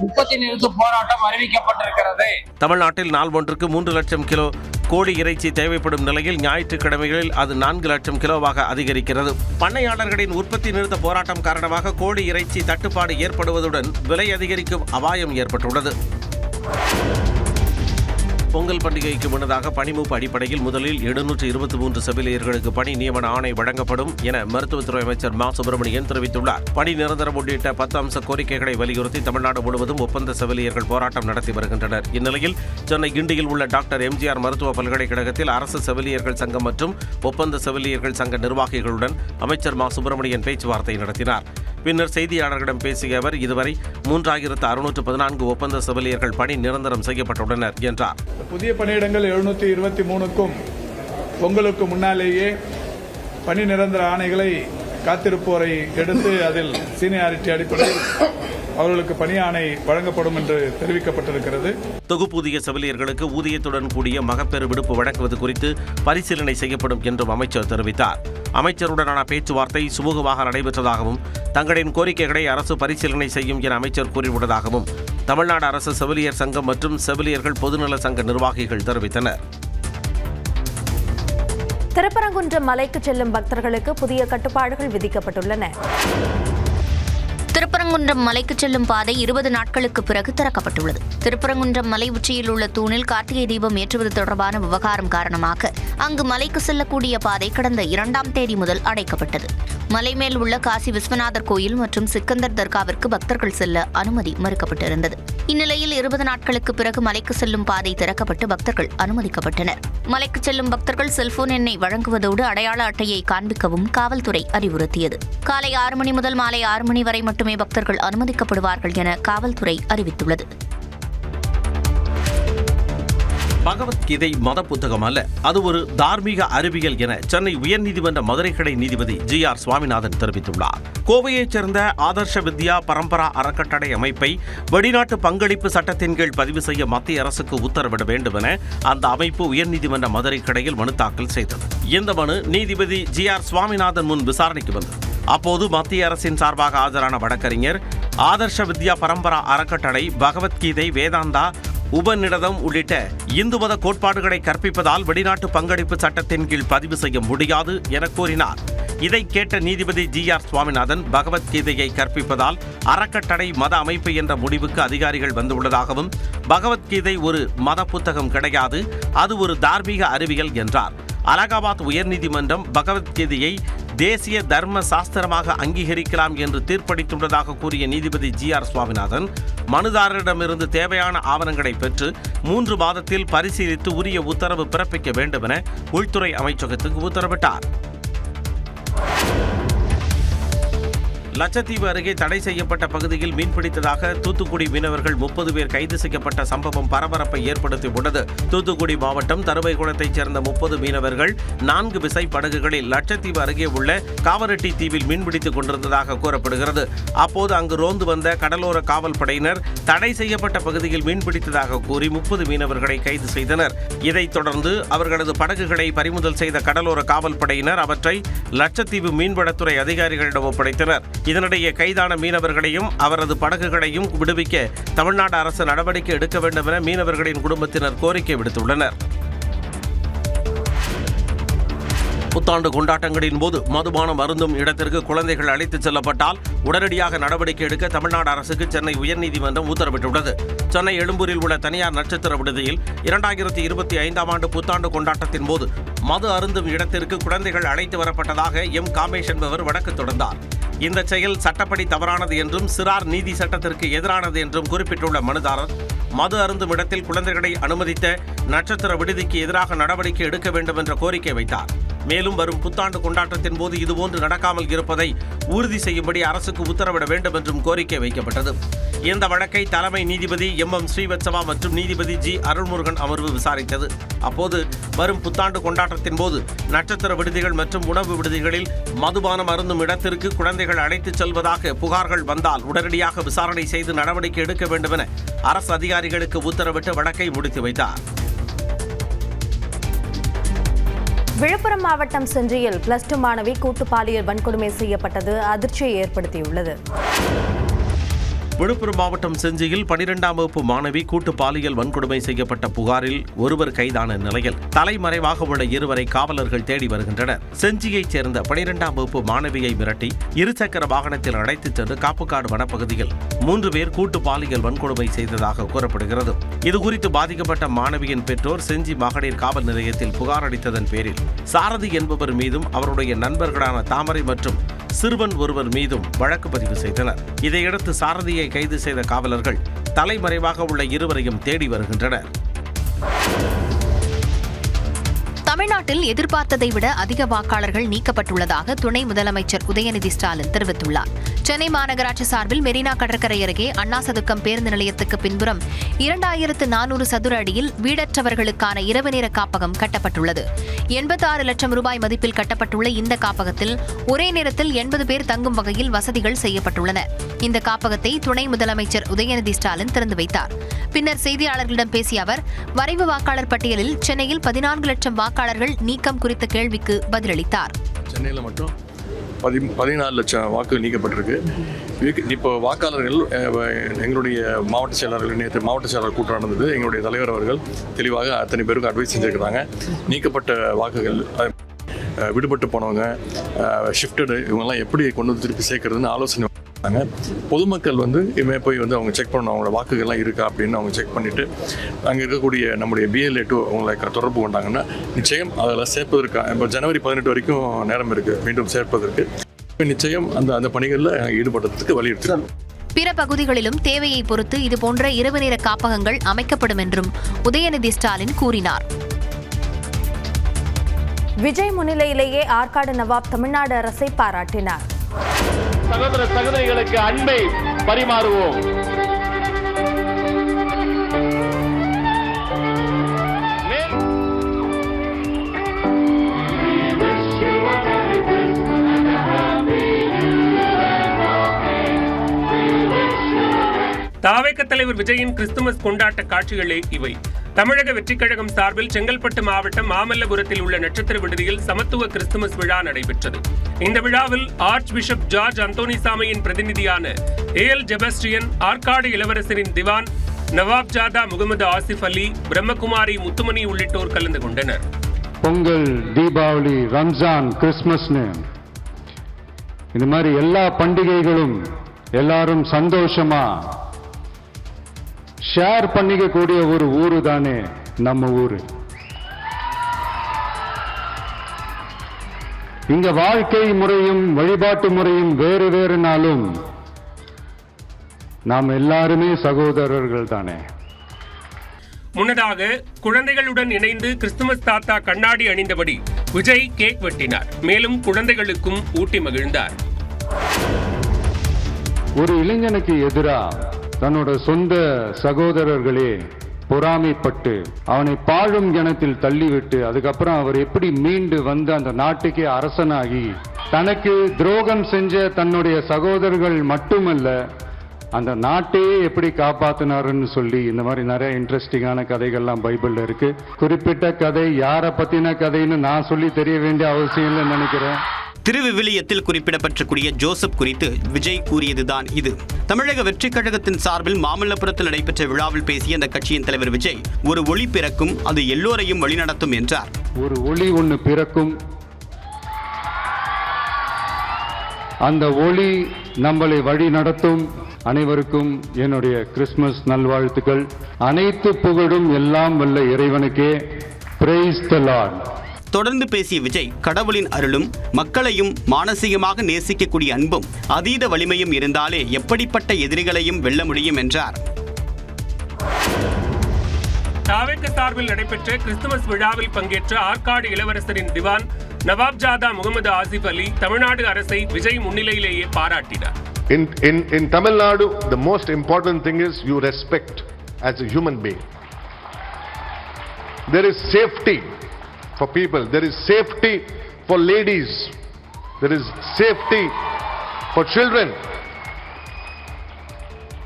உற்பத்தி நிறுத்த போராட்டம் அறிவிக்கப்பட்டிருக்கிறது. தமிழ்நாட்டில் நாள் ஒன்றுக்கு 3 லட்சம் கிலோ கோழி இறைச்சி தேவைப்படும் நிலையில் ஞாயிற்றுக்கிழமைகளில் அது 4 லட்சம் கிலோவாக அதிகரிக்கிறது. பண்ணையாளர்களின் உற்பத்தி நிறுத்த போராட்டம் காரணமாக கோழி இறைச்சி தட்டுப்பாடு ஏற்படுவதுடன் விலை அதிகரிக்கும் அபாயம் ஏற்பட்டுள்ளது. பொங்கல் பண்டிகைக்கு முன்னதாக பணிமூப்பு அடிப்படையில் முதலில் 723 செவிலியர்களுக்கு பணி நியமன ஆணை வழங்கப்படும் என மருத்துவத்துறை அமைச்சர் மா. சுப்பிரமணியன் தெரிவித்துள்ளார். பணி நிரந்தரம் உள்ளிட்ட 10 அம்ச கோரிக்கைகளை வலியுறுத்தி தமிழ்நாடு முழுவதும் ஒப்பந்த செவிலியர்கள் போராட்டம் நடத்தி வருகின்றனர். இந்நிலையில் சென்னை கிண்டியில் உள்ள டாக்டர் எம்ஜிஆர் மருத்துவ பல்கலைக்கழகத்தில் அரசு செவிலியர்கள் சங்கம் மற்றும் ஒப்பந்த செவிலியர்கள் சங்க நிர்வாகிகளுடன் அமைச்சர் மா. சுப்பிரமணியன் பேச்சுவார்த்தை நடத்தினார். பின்னர் செய்தியாளர்களிடம் பேசிய அவர் இதுவரை 3614 ஒப்பந்த செவிலியர்கள் பணி நிரந்தரம் செய்யப்பட்டுள்ளனர் என்றார். புதிய பணியிடங்கள் 723க்கும் பொங்கலுக்கு முன்னாலேயே பணி நிரந்தர ஆணைகளை காத்திருப்போரை எடுத்து அதில் சீனியாரிட்டி அடிப்படையில் அவர்களுக்கு பணி ஆணை வழங்கப்படும் என்று தெரிவிக்கப்பட்டிருக்கிறது. தொகுப்பூதிய செவிலியர்களுக்கு ஊதியத்துடன் கூடிய மகப்பேறு விடுப்பு வழங்குவது குறித்து பரிசீலனை செய்யப்படும் என்றும் அமைச்சர் தெரிவித்தார். அமைச்சருடனான பேச்சுவார்த்தை சுமூகமாக நடைபெற்றதாகவும் தங்களின் கோரிக்கைகளை அரசு பரிசீலனை செய்யும் என அமைச்சர் கூறியுள்ளதாகவும் தமிழ்நாடு அரசு செவிலியர் சங்கம் மற்றும் செவிலியர்கள் பொதுநல சங்க நிர்வாகிகள் தெரிவித்தனர். திருப்பரங்குன்றம் மலைக்கு செல்லும் பக்தர்களுக்கு புதிய கட்டுப்பாடுகள் விதிக்கப்பட்டுள்ளன. திருப்பரங்குன்றம் மலைக்கு செல்லும் பாதை 20 நாட்களுக்கு பிறகு திறக்கப்பட்டுள்ளது. திருப்பரங்குன்றம் மலை உச்சியில் உள்ள தூணில் கார்த்திகை தீபம் ஏற்றுவது தொடர்பான விவகாரம் காரணமாக அங்கு மலைக்கு செல்லக்கூடிய பாதை கடந்த 2ஆம் தேதி முதல் அடைக்கப்பட்டது. மலை மேல் உள்ள காசி விஸ்வநாதர் கோயில் மற்றும் சிக்கந்தர் தர்காவிற்கு பக்தர்கள் செல்ல அனுமதி மறுக்கப்பட்டிருந்தது. இந்நிலையில் 20 நாட்களுக்கு பிறகு மலைக்கு செல்லும் பாதை திறக்கப்பட்டு பக்தர்கள் அனுமதிக்கப்பட்டனர். மலைக்கு செல்லும் பக்தர்கள் செல்போன் எண்ணை வழங்குவதோடு அடையாள அட்டையை காண்பிக்கவும் காவல்துறை அறிவுறுத்தியது. காலை 6 மணி முதல் மாலை 6 மணி வரை மட்டுமே பக்தர்கள் அனுமதிக்கப்படுவார்கள் என காவல்துறை அறிவித்துள்ளது. பகவத்கீதை மத புத்தகம் அல்ல, அது ஒரு தார்மீக அறிவியல் என சென்னை உயர்நீதிமன்ற மதுரை கிளை நீதிபதி GR சுவாமிநாதன் தெரிவித்துள்ளார். கோவையைச் சேர்ந்த ஆதர்ஷ வித்யா பரம்பரா அறக்கட்டளை அமைப்பை வெளிநாட்டு பங்களிப்பு சட்டத்தின் கீழ் பதிவு செய்ய மத்திய அரசுக்கு உத்தரவிட வேண்டும் என அந்த அமைப்பு உயர்நீதிமன்ற மதுரை கிளையில் மனு தாக்கல் செய்தது. இந்த மனு நீதிபதி GR சுவாமிநாதன் முன் விசாரணைக்கு வந்தது. அப்போது மத்திய அரசின் சார்பாக ஆஜரான வழக்கறிஞர் ஆதர்ஷ வித்யா பரம்பரா அறக்கட்டளை பகவத்கீதை, வேதாந்தா, உபநிடதம் உள்ளிட்ட இந்து மத கோட்பாடுகளை கற்பிப்பதால் வெளிநாட்டு பங்களிப்பு சட்டத்தின் கீழ் பதிவு செய்ய முடியாது என கூறினார். இதை கேட்ட நீதிபதி GR சுவாமிநாதன், பகவத்கீதையை கற்பிப்பதால் அறக்கட்டளை மத அமைப்பு என்ற முடிவுக்கு அதிகாரிகள் வந்துள்ளதாகவும், பகவத்கீதை ஒரு மத புத்தகம் கிடையாது, அது ஒரு தார்மீக அறிவியல் என்றார். அலகாபாத் உயர்நீதிமன்றம் பகவத்கீதையை தேசிய தர்ம சாஸ்திரமாக அங்கீகரிக்கலாம் என்று தீர்ப்பளித்துள்ளதாக கூறிய நீதிபதி GR சுவாமிநாதன், மனுதாரரிடமிருந்து தேவையான ஆவணங்களை பெற்று 3 மாதத்தில் பரிசீலித்து உரிய உத்தரவு பிறப்பிக்க வேண்டும் என உள்துறை அமைச்சகத்துக்கு உத்தரவிட்டார். லட்சத்தீவு அருகே தடை செய்யப்பட்ட பகுதியில் மீன்பிடித்ததாக தூத்துக்குடி மீனவர்கள் 30 பேர் கைது செய்யப்பட்ட சம்பவம் பரபரப்பை ஏற்படுத்தியுள்ளது. தூத்துக்குடி மாவட்டம் தருவைகுளத்தைச் சேர்ந்த 30 மீனவர்கள் 4 விசை படகுகளில் லட்சத்தீவு அருகே உள்ள காவரெட்டி தீவில் மீன்பிடித்துக் கொண்டிருந்ததாக கூறப்படுகிறது. அப்போது அங்கு ரோந்து வந்த கடலோர காவல் படையினர் தடை செய்யப்பட்ட பகுதியில் மீன்பிடித்ததாக கூறி 30 மீனவர்களை கைது செய்தனர். இதைத் தொடர்ந்து அவர்களது படகுகளை பறிமுதல் செய்த கடலோர காவல் படையினர் அவற்றை லட்சத்தீவு மீன்வளத்துறை அதிகாரிகளிடம் ஒப்படைத்தனர். இதனிடையே கைதான மீனவர்களையும் அவரது படகுகளையும் விடுவிக்க தமிழ்நாடு அரசு நடவடிக்கை எடுக்க வேண்டும் என மீனவர்களின் குடும்பத்தினர் கோரிக்கை விடுத்துள்ளனர். புத்தாண்டு கொண்டாட்டங்களின் போது மதுபானம் அருந்தும் இடத்திற்கு குழந்தைகள் அழைத்துச் செல்லப்பட்டால் உடனடியாக நடவடிக்கை எடுக்க தமிழ்நாடு அரசுக்கு சென்னை உயர்நீதிமன்றம் உத்தரவிட்டுள்ளது. சென்னை எழும்பூரில் உள்ள தனியார் நட்சத்திர விடுதியில் 2025ஆம் ஆண்டு புத்தாண்டு கொண்டாட்டத்தின் போது மது அருந்தும் இடத்திற்கு குழந்தைகள் அழைத்து வரப்பட்டதாக M. காமேஷ் என்பவர் வழக்கு தொடர்ந்தார். இந்த செயல் சட்டப்படி தவறானது என்றும் சிறார் நீதி சட்டத்திற்கு எதிரானது என்றும் குறிப்பிட்டுள்ள மனுதாரர், மது அருந்தும் இடத்தில் குழந்தைகளை அனுமதித்த நட்சத்திர விடுதிக்கு எதிராக நடவடிக்கை எடுக்க வேண்டும் என்ற கோரிக்கை வைத்தார். மேலும் வரும் புத்தாண்டு கொண்டாட்டத்தின் போது இதுபோன்று நடக்காமல் இருப்பதை உறுதி செய்யும்படி அரசுக்கு உத்தரவிட வேண்டும் என்றும் கோரிக்கை வைக்கப்பட்டது. இந்த வழக்கை தலைமை நீதிபதி MM. ஸ்ரீவத்சவா மற்றும் நீதிபதி G. அருள்முருகன் அமர்வு விசாரித்தது. அப்போது வரும் புத்தாண்டு கொண்டாட்டத்தின் போது நட்சத்திர விடுதிகள் மற்றும் உணவு விடுதிகளில் மதுபானம் அருந்தும் இடத்திற்கு குழந்தைகள் அழைத்துச் செல்வதாக புகார்கள் வந்தால் உடனடியாக விசாரணை செய்து நடவடிக்கை எடுக்க வேண்டும் என அரசு அதிகாரிகளுக்கு உத்தரவிட்டு வழக்கை முடித்து வைத்தார். விழுப்புரம் மாவட்டம் செஞ்சியில் +2 மாணவி கூட்டு பாலியல் வன்கொடுமை செய்யப்பட்டது அதிர்ச்சியை ஏற்படுத்தியுள்ளது. விழுப்புரம் மாவட்டம் செஞ்சியில் 12ஆம் வகுப்பு மாணவி கூட்டு பாலியல் வன்கொடுமை செய்யப்பட்ட புகாரில் ஒருவர் கைதான நிலையில் தலைமறைவாக உள்ள இருவரை காவலர்கள் தேடி வருகின்றனர். செஞ்சியைச் சேர்ந்த 12ஆம் வகுப்பு மாணவியை மிரட்டி இருசக்கர வாகனத்தில் அழைத்துச் சென்று காப்புக்காடு வனப்பகுதியில் 3 பேர் கூட்டு பாலியல் வன்கொடுமை செய்ததாக கூறப்படுகிறது. இதுகுறித்து பாதிக்கப்பட்ட மாணவியின் பெற்றோர் செஞ்சி மகளிர் காவல் நிலையத்தில் புகார் அளித்ததன் பேரில் சாரதி என்பவர் மீதும் அவருடைய நண்பர்களான தாமரை மற்றும் சிறுவன் ஒருவர் மீதும் வழக்கு பதிவு செய்தனர். இதையடுத்து சாரதியை கைது செய்த காவலர்கள் தலைமறைவாக உள்ள இருவரையும் தேடி வருகின்றனர். தமிழ்நாட்டில் எதிர்பார்த்ததை விட அதிக வாக்காளர்கள் நீக்கப்பட்டுள்ளதாக துணை முதலமைச்சர் உதயநிதி ஸ்டாலின் தெரிவித்துள்ளார். சென்னை மாநகராட்சி சார்பில் மெரினா கடற்கரை அருகே அண்ணா சதுக்கம் பேருந்து நிலையத்துக்கு பின்புறம் 2400 சதுர அடியில் வீடற்றவர்களுக்கான இரவு நேர காப்பகம் கட்டப்பட்டுள்ளது. 86 லட்சம் ரூபாய் மதிப்பில் கட்டப்பட்டுள்ள இந்த காப்பகத்தில் ஒரே நேரத்தில் 80 பேர் தங்கும் வகையில் வசதிகள் செய்யப்பட்டுள்ளன. இந்த காப்பகத்தை துணை முதலமைச்சர் உதயநிதி ஸ்டாலின் திறந்து வைத்தார். பின்னர் செய்தியாளர்களிடம் பேசிய அவர், வரைவு வாக்காளர் பட்டியலில் சென்னையில் 14 லட்சம் வாக்காளர்கள் நீக்கம் குறித்த கேள்விக்கு பதிலளித்தார். சென்னையில் மட்டும் 14 லட்சம் வாக்குகள் நீக்கப்பட்டிருக்கு. இப்போ வாக்காளர்கள் எங்களுடைய மாவட்ட செயலாளர்கள் நேற்று மாவட்ட செயலாளர் கூட்டம் நடந்தது. எங்களுடைய தலைவர் அவர்கள் தெளிவாக அத்தனை பேருக்கு அட்வைஸ் செஞ்சுருக்கிறாங்க. நீக்கப்பட்ட வாக்குகள், விடுபட்டு போனவங்க, ஷிஃப்டடு, இவங்கெல்லாம் எப்படி கொண்டு வந்து திருப்பி சேர்க்கறதுன்னு ஆலோசனை. பொதுமக்கள் போய் அவங்க செக் பண்ணணும், அவங்களோட வாக்குகள்லாம் இருக்கா அப்படின்னு அவங்க செக் பண்ணிட்டு அங்கே இருக்கக்கூடிய நம்முடைய BLA2 அவங்களை தொடர்பு கொண்டாங்கன்னா நிச்சயம் அதில் சேர்ப்பதற்கு இப்போ ஜனவரி 18 வரைக்கும் நேரம் இருக்குது மீண்டும் சேர்ப்பதற்கு. நிச்சயம் அந்த பணிகளில் ஈடுபடுறதுக்கு வலியுறுத்தி பிற பகுதிகளிலும் தேவையை பொறுத்து இதுபோன்ற இரவு நேர காப்பகங்கள் அமைக்கப்படும் என்றும் உதயநிதி ஸ்டாலின் கூறினார். விஜய் முன்னிலையிலேயே ஆற்காடு நவாப் தமிழ்நாடு அரசை பாராட்டினார். சகோதர சகோதரிகளுக்கு அன்பை பரிமாறுவோம். தாவேக தலைவர் விஜயின் கிறிஸ்துமஸ் கொண்டாட்ட காட்சிகளே இவை. தமிழக வெற்றிக் கழகம் சார்பில் செங்கல்பட்டு மாவட்டம் மாமல்லபுரத்தில் உள்ள நட்சத்திர விடுதியில் சமத்துவ கிறிஸ்துமஸ் விழா நடைபெற்றது. இந்த விழாவில் ஆர்ச் பிஷப் ஜார்ஜ் அந்தோனிசாமியின் பிரதிநிதியான ஏஎல் ஜெபஸ்டியன், ஆற்காடு இளவரசரின் திவான் நவாப் ஜாதா முகமது ஆசிப் அலி, பிரம்மகுமாரி முத்துமணி உள்ளிட்டோர் கலந்து கொண்டனர். பொங்கல், தீபாவளி, ரம்ஜான், கிறிஸ்துமஸ்னு இந்த மாதிரி எல்லா பண்டிகைகளும் எல்லாரும் சந்தோஷமா ஷேர் பண்ணிக்க கூடிய ஒரு ஊரு தானே நம்ம ஊரு. இங்க வாழ்க்கை முறையும் வழிபாட்டு முறையும் வேறு வேறுனாலும் நாம் எல்லாருமே சகோதரர்கள் தானே. முன்னதாக குழந்தைகளுடன் இணைந்து கிறிஸ்துமஸ் தாத்தா கண்ணாடி அணிந்தபடி விஜய் கேக் வெட்டினார். மேலும் குழந்தைகளுக்கும் ஊட்டி மகிழ்ந்தார். ஒரு இளைஞனுக்கு எதிராக தன்னோட சொந்த சகோதரர்களே பொறாமைப்பட்டு அவனை பாழும் கிணத்தில் தள்ளிவிட்டு அதுக்கப்புறம் அவர் எப்படி மீண்டு வந்து அந்த நாட்டுக்கே அரசனாகி தனக்கு துரோகம் செஞ்ச தன்னுடைய சகோதரர்கள் மட்டுமல்ல அந்த நாட்டையே எப்படி காப்பாத்தினாருன்னு சொல்லி இந்த மாதிரி நிறைய இன்ட்ரெஸ்டிங்கான கதைகள்லாம் பைபிள்ல இருக்கு. குறிப்பிட்ட கதை யாரை பத்தின கதைன்னு நான் சொல்லி தெரிய வேண்டிய அவசியம் இல்லைன்னு நினைக்கிறேன். திருவிவிலியத்தில் குறிப்பிடப்பட்டிருக்கூடிய ஜோசப் குறித்து விஜய் கூறியதுதான் இது. தமிழக வெற்றிக் கழகத்தின் சார்பில் மாமல்லபுரத்தில் நடைபெற்ற விழாவில் பேசிய அந்த கட்சியின் தலைவர் விஜய், ஒரு ஒளி பிறக்கும், அது எல்லோரையும் வழிநடத்தும் என்றார். ஒரு ஒளி ஒன்று பிறக்கும், அந்த ஒளி நம்மளை வழி நடத்தும். அனைவருக்கும் என்னுடைய கிறிஸ்துமஸ் நல்வாழ்த்துக்கள். அனைத்து புகழும் எல்லாம் வல்ல இறைவனுக்கே. Praise the lord. தொடர்ந்து பேசிய விஜய், கடவுளின் அருளும் மக்களையும் மானசீகமாக நேசிக்கக்கூடிய அன்பும் அதீத வலிமையும் இருந்தாலே எப்படிப்பட்ட எதிரிகளையும் வெல்ல முடியும் என்றார். தாவேக சார்பில் நடைபெற்ற கிறிஸ்துமஸ் விழாவில் பங்கேற்ற ஆற்காடு இளவரசரின் திவான் நவாப் ஜாதா முகமது ஆசிப் அலி தமிழ்நாடு அரசை விஜய் முன்னிலையிலேயே பாராட்டினார். In Tamil Nadu, the most important thing is you respect as a human being. There is safety for people. There is safety for ladies. There is safety for children.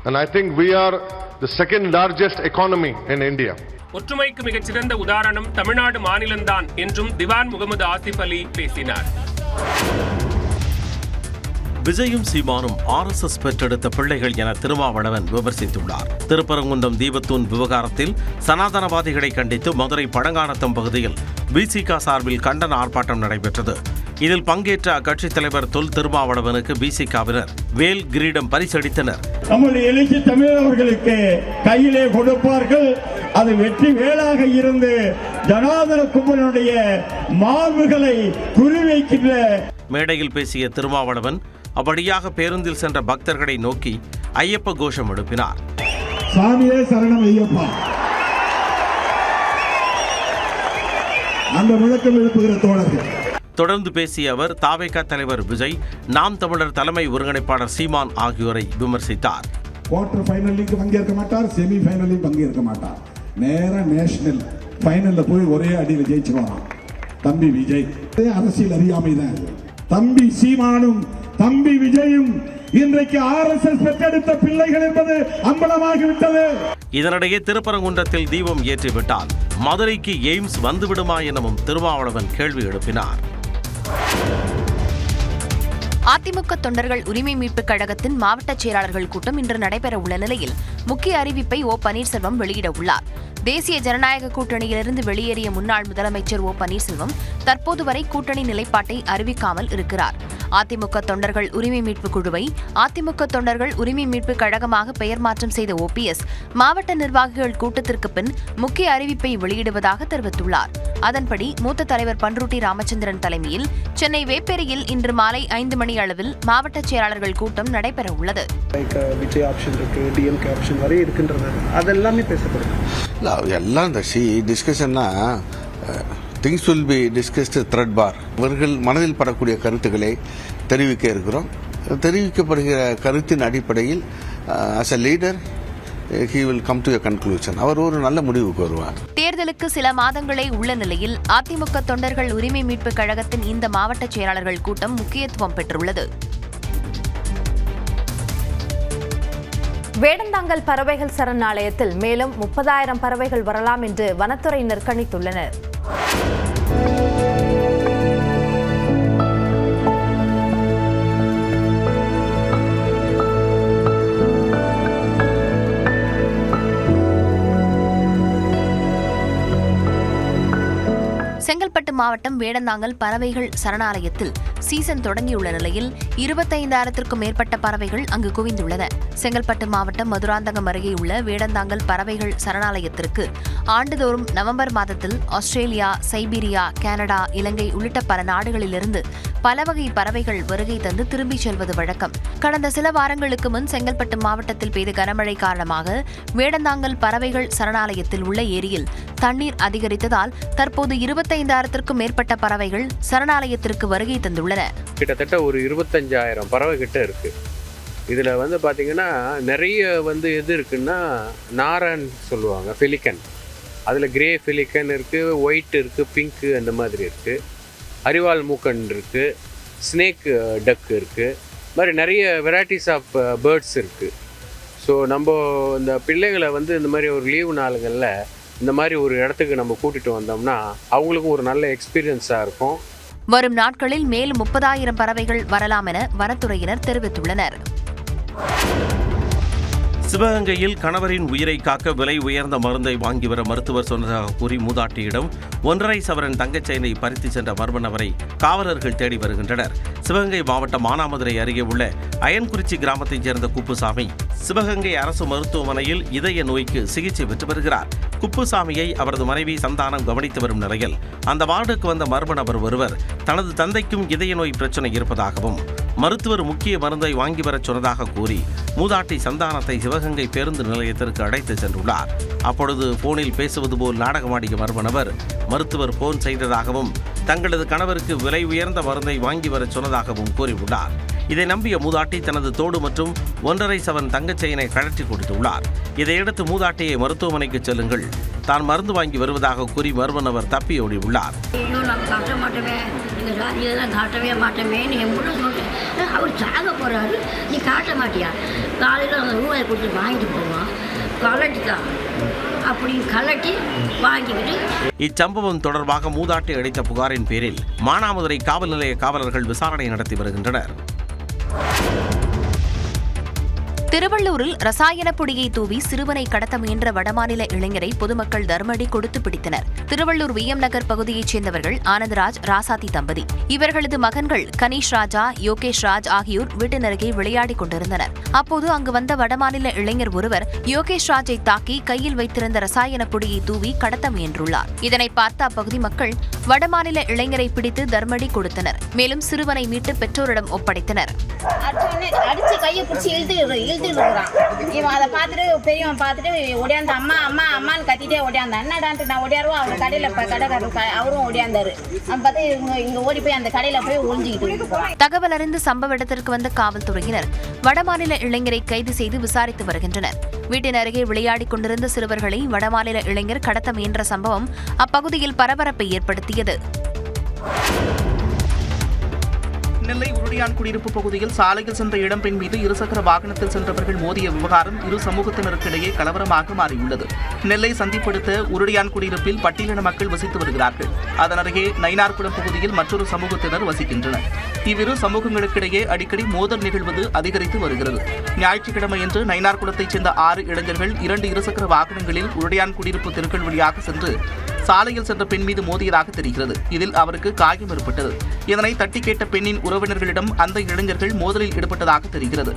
And I think we are the second largest economy in India. ஒற்றுமைக்கு மிகச்சிறந்த உதாரணம் தமிழ்நாடு மாநிலம்தான் என்றும் திவான் முகமது ஆசிப் அலி பேசினார். விஜயும் சீமானும் RSS பெற்றெடுத்த பிள்ளைகள் என திருமாவளவன் விமர்சித்துள்ளார். திருப்பரங்குன்றம் தீபத்தூண் விவகாரத்தில் சனாதனவாதிகளை கண்டித்து மதுரை பழங்கானத்தம் பகுதியில் BCK சார்பில் கண்டன ஆர்ப்பாட்டம் நடைபெற்றது. இதில் பங்கேற்ற அக்கட்சித் தலைவர் தொல் திருமாவளவனுக்கு BCKவினர் வேல் கிரீடம் பரிசளித்தனர். நம்முடைய எழுச்சி தமிழர்களுக்கு கையிலே கொடுப்பார்கள். அது வெற்றி வேளாக இருந்து ஜனாதன கும்பலுடைய மார்புகளை குறிவைக்கின்ற. மேடையில் பேசிய திருமாவளவன் அப்படியாக பேருந்தில் சென்ற பக்தர்களை நோக்கி ஐயப்ப கோஷம் எழுப்பினார். சாமியே சரணம் ஐயப்பா, அந்த முழக்கம் எழுப்புகிற தோழர்கள். தொடர்ந்து பேசிய அவர் தாவேக தலைவர் விஜய், நாம் தமிழர் தலைமை ஒருங்கிணைப்பாளர் சீமான் ஆகியோரை விமர்சித்தார். குவார்டர் ஃபைனலுக்கு பங்கேற்க மாட்டார், செமி ஃபைனலையும் பங்கேற்க மாட்டார். நேரா நேஷனல் ஃபைனல்ல போய் ஒரே அடியில் ஜெயிச்சுவாராம் தம்பி விஜய். அரசியல் அறியாமைதான். தம்பி சீமானும் தம்பி விஜயும் இன்றைக்கு RSS பெற்றெடுத்த பிள்ளைகள் என்பது அம்பலமாகிவிட்டது. இதனிடையே திருப்பரங்குன்றத்தில் தீபம் ஏற்றிவிட்டால் மதுரைக்கு எய்ம்ஸ் வந்துவிடுமா எனவும் திருமாவளவன் கேள்வி எழுப்பினார். அதிமுக தொண்டர்கள் உரிமை மீட்புக் கழகத்தின் மாவட்ட செயலாளர்கள் கூட்டம் இன்று நடைபெற உள்ள நிலையில் முக்கிய அறிவிப்பை பன்னீர்செல்வம் வெளியிட உள்ளார். தேசிய ஜனநாயக கூட்டணியிலிருந்து வெளியேறிய முன்னாள் முதலமைச்சர் பன்னீர்செல்வம் தற்போது வரை கூட்டணி நிலைப்பாட்டை அறிவிக்காமல் இருக்கிறார். அதிமுக தொண்டர்கள் உரிமை மீட்பு குழுவை அதிமுக தொண்டர்கள் உரிமை மீட்புக் கழகமாக பெயர் மாற்றம் செய்த OPS மாவட்ட நிர்வாகிகள் கூட்டத்திற்கு பின் முக்கிய அறிவிப்பை வெளியிடுவதாக தெரிவித்துள்ளார். அதன்படி மூத்த தலைவர் பன்ருட்டி ராமச்சந்திரன் தலைமையில் சென்னை வேப்பேரியில் இன்று மாலை 5 மணி அளவில் மாவட்ட செயலாளர்கள் கூட்டம் நடைபெற உள்ளது. விஜய் ஆப்ஷன் இருக்கு, DMK ஆப்ஷன் வரை இருக்கின்றது. அதெல்லாமே பேசப்படுது. எல்லாம் இந்த டிஸ்கஷன்னா things will be discussed threadbare. இவர்கள் மனதில் படக்கூடிய கருத்துக்களை தெரிவிக்க இருக்கிறோம். தெரிவிக்கப்படுகிற கருத்தின் அடிப்படையில் as a leader he will come to a conclusion. அவர் ஒரு நல்ல முடிவுக்கு வருவார். தேர்தலுக்கு சில மாதங்களே உள்ள நிலையில் அதிமுக தொண்டர்கள் உரிமை மீட்புக் கழகத்தின் இந்த மாவட்ட செயலாளர்கள் கூட்டம் முக்கியத்துவம் பெற்றுள்ளது. வேடந்தாங்கல் பறவைகள் சரணாலயத்தில் மேலும் 30,000 பறவைகள் வரலாம் என்று வனத்துறையினர் கணித்துள்ளனர். செங்கல்பட்டு மாவட்டம் வேடந்தாங்கல் பறவைகள் சரணாலயத்தில் சீசன் தொடங்கியுள்ள நிலையில் 25,000க்கும் மேற்பட்ட பறவைகள் அங்கு குவிந்துள்ளன. செங்கல்பட்டு மாவட்டம் மதுராந்தகம் அருகே உள்ள வேடந்தாங்கல் பறவைகள் சரணாலயத்திற்கு ஆண்டுதோறும் நவம்பர் மாதத்தில் ஆஸ்திரேலியா, சைபீரியா, கனடா, இலங்கை உள்ளிட்ட பல நாடுகளிலிருந்து பல வகை பறவைகள் வருகை தந்து திரும்பிச் செல்வது வழக்கம். கடந்த சில வாரங்களுக்கு முன் செங்கல்பட்டு மாவட்டத்தில் பெய்த கனமழை காரணமாக வேடந்தாங்கல் பறவைகள் சரணாலயத்தில் உள்ள ஏரியில் தண்ணீர் அதிகரித்ததால் தற்போது 25,000க்கும் மேற்பட்ட பறவைகள் சரணாலயத்திற்கு வருகை தந்துள்ளன. கிட்டத்தட்ட ஒரு 25,000 பறவை கிட்ட இருக்கு. இதில் பார்த்தீங்கன்னா நிறைய எது இருக்குன்னா நாரான்னு சொல்லுவாங்க, ஃபெலிக்கன். அதில் கிரே ஃபெலிக்கன் இருக்குது, ஒயிட் இருக்குது, பிங்க்கு அந்த மாதிரி இருக்குது, அரிவாள் மூக்கன் இருக்குது, ஸ்னேக் டக் இருக்குது, இது மாதிரி நிறைய வெரைட்டிஸ் ஆஃப் பேர்ட்ஸ் இருக்குது. ஸோ நம்ம இந்த பிள்ளைகளை இந்த மாதிரி ஒரு லீவு நாளுங்களில் இந்த மாதிரி ஒரு இடத்துக்கு நம்ம கூட்டிகிட்டு வந்தோம்னா அவங்களுக்கும் ஒரு நல்ல எக்ஸ்பீரியன்ஸாக இருக்கும். வரும் நாட்களில் மேலும் 30,000 பறவைகள் வரலாம் என வனத்துறையினர் தெரிவித்துள்ளனர். சிவகங்கையில் கணவரின் உயிரை காக்க விலை உயர்ந்த மருந்தை வாங்கி வர மருத்துவர் சொன்னதாக கூறி மூதாட்டியிடம் 1.5 சவரன் தங்கச் செயினை பறித்து சென்ற மர்ம நபரை காவலர்கள் தேடி வருகின்றனர். சிவகங்கை மாவட்டம் மானாமதுரை அருகே உள்ள அயன்குறிச்சி கிராமத்தைச் சேர்ந்த குப்புசாமி சிவகங்கை அரசு மருத்துவமனையில் இதய நோய்க்கு சிகிச்சை பெற்று வருகிறார். குப்புசாமியை அவரது மனைவி சந்தானம் கவனித்து வரும் நிலையில் அந்த வார்டுக்கு வந்த மர்ம நபர் ஒருவர் தனது தந்தைக்கும் இதய நோய் பிரச்சனை இருப்பதாகவும் மருத்துவர் முக்கிய மருந்தை வாங்கி வரச் சொன்னதாக கூறி மூதாட்டி சந்தானத்தை சிவகங்கை பேருந்து நிலையத்திற்கு அழைத்து சென்றுள்ளார். அப்பொழுது போனில் பேசுவது போல் நாடகமாடிய மர்ம நபர் மருத்துவர் போன் செய்ததாகவும் தங்களது கணவருக்கு விலை உயர்ந்த மருந்தை வாங்கி வரச் சொன்னதாகவும் கூறியுள்ளார். இதை நம்பிய மூதாட்டி தனது தோடு மற்றும் 1.5 சவரன் தங்கச் செயினை கழற்றி கொடுத்துள்ளார். இதையடுத்து மூதாட்டியை மருத்துவமனைக்கு செல்லுங்கள், தான் மருந்து வாங்கி வருவதாக கூறி மர்ம நபர் தப்பியோடி உள்ளார். அவர் சாக போறாரு, நீ காட்ட மாட்டியா, காலையில் அந்த ரூபாயை கொடுத்து வாங்கிட்டு போவான், கலட்டிதான் அப்படின்னு கலட்டி வாங்கிக்கிட்டு. இச்சம்பவம் தொடர்பாக மூதாட்டி அளித்த புகாரின் பேரில் மானாமதுரை காவல் நிலைய காவலர்கள் விசாரணை நடத்தி வருகின்றனர். திருவள்ளூரில் ரசாயன பொடியை தூவி சிறுவனை கடத்த முயன்ற வடமாநில இளைஞரை பொதுமக்கள் தர்மடி கொடுத்து பிடித்தனர். திருவள்ளூர் விஎம் நகர் பகுதியைச் சேர்ந்தவர்கள் ஆனந்தராஜ், ராசாத்தி தம்பதி. இவர்களது மகன்கள் கணேஷ் ராஜா, யோகேஷ் ராஜ் ஆகியோர் வீட்டின் அருகே விளையாடிக் கொண்டிருந்தனர். அப்போது அங்கு வந்த வடமாநில இளைஞர் ஒருவர் யோகேஷ் ராஜை தாக்கி கையில் வைத்திருந்த ரசாயன பொடியை தூவி கடத்த முயன்றுள்ளார். இதனை பார்த்த அப்பகுதி மக்கள் வடமாநில இளைஞரை பிடித்து தர்மடி கொடுத்தனர். மேலும் சிறுவனை மீட்டு பெற்றோரிடம் ஒப்படைத்தனர். இவன் அதை பார்த்துட்டு பெரியவன் பார்த்துட்டு ஒடியாந்து அம்மா அம்மா அம்மான்னு கத்திட்டே ஒடியாந்தான். என்னடான்ட்டு நான் ஒடியாருவோம், அவங்க கடையில் கடைக்காரர் அவரும் ஒடியாந்தாரு. பார்த்து இங்க ஓடி போய் அந்த கடையில போய் ஒளிஞ்சிக்கிட்டு. தகவல் அறிந்து சம்பவ இடத்திற்கு வந்த காவல்துறையினர் வடமாநில இளைஞரை கைது செய்து விசாரித்து வருகின்றனர். வீட்டின் அருகே விளையாடிக் கொண்டிருந்த சிறுவர்களை வடமாநில இளைஞர் கடத்த முயன்ற சம்பவம் அப்பகுதியில் பரபரப்பை ஏற்படுத்தியது. நெல்லை உருடியான் குடியிருப்பு பகுதியில் சாலையில் சென்ற இளம்பெண் மீது இருசக்கர வாகனத்தில் சென்றவர்கள் மோதிய விவகாரம் இரு சமூகத்தினருக்கிடையே கலவரமாக மாறியுள்ளது. நெல்லை சந்திப்படுத்த உருடியான் குடியிருப்பில் பட்டியலின மக்கள் வசித்து வருகிறார்கள். அதன் அருகே நயினார்குளம் பகுதியில் மற்றொரு சமூகத்தினர் வசிக்கின்றனர். இவ்விரு சமூகங்களுக்கிடையே அடிக்கடி மோதல் நிகழ்வது அதிகரித்து வருகிறது. ஞாயிற்றுக்கிழமையன்று நயினார்குளத்தைச் சேர்ந்த 6 இளைஞர்கள் 2 இருசக்கர வாகனங்களில் உருடியான் குடியிருப்பு தெருக்கள் வழியாக சென்று சாலையில் சென்ற பெண் மீது மோதியதாக தெரிகிறது. இதில் அவருக்கு காயம் ஏற்பட்டது. இதனை தட்டி கேட்ட பெண்ணின் உறவினர்களிடம் அந்த இளைஞர்கள் மோதலில் ஈடுபட்டதாக தெரிகிறது.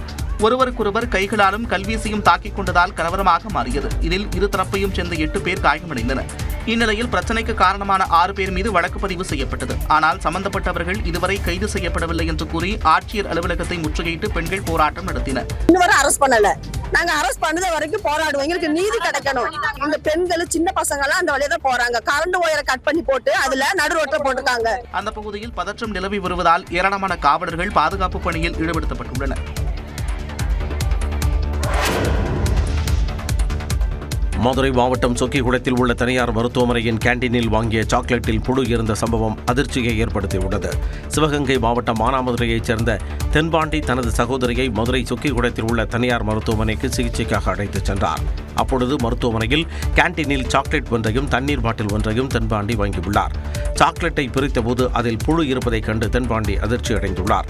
ஒருவருக்கொருவர் கைகளாலும் கல்வீசியும் தாக்கிக் கொண்டதால் கலவரமாக மாறியது. இதில் இருதரப்பையும் சேர்ந்த 8 பேர் காயமடைந்தனர். இந்நிலையில் பிரச்சினைக்கு காரணமான 6 பேர் மீது வழக்கு பதிவு செய்யப்பட்டது. ஆனால் சம்பந்தப்பட்டவர்கள் இதுவரை கைது செய்யப்படவில்லை என்று கூறி ஆட்சியர் அலுவலகத்தை முற்றுகையிட்டு பெண்கள் போராட்டம் நடத்தினர். நாங்க அரெஸ்ட் பண்ணது வரைக்கும் போராடுவோம், எங்களுக்கு நீதி கிடைக்கணும். இந்த பெண்கள் சின்ன பசங்க எல்லாம் அந்த வழியா தான் போறாங்க. கரண்ட் ஒயரை கட் பண்ணி போட்டு அதுல நடு ரோட்ல போட்டுருக்காங்க. அந்த பகுதியில் பதற்றம் நிலவி வருவதால் ஏராளமான காவலர்கள் பாதுகாப்பு பணியில் ஈடுபடுத்தப்பட்டுள்ளனர். மதுரை மாவட்டம் சொக்கிகுளத்தில் உள்ள தனியார் மருத்துவமனையின் கேண்டீனில் வாங்கிய சாக்லேட்டில் புழு இருந்த சம்பவம் அதிர்ச்சியை ஏற்படுத்தியுள்ளது. சிவகங்கை மாவட்டம் மானாமதுரையைச் சேர்ந்த தென்பாண்டி தனது சகோதரியை மதுரை சொக்கிகுளத்தில் உள்ள தனியார் மருத்துவமனைக்கு சிகிச்சைக்காக அழைத்துச் சென்றார். அப்பொழுது மருத்துவமனையில் கேண்டீனில் சாக்லேட் ஒன்றையும் தண்ணீர் பாட்டில் ஒன்றையும் தென்பாண்டி வாங்கியுள்ளார். சாக்லேட்டை பிரித்தபோது அதில் புழு இருப்பதைக் கண்டு தென்பாண்டி அதிர்ச்சியடைந்துள்ளார்.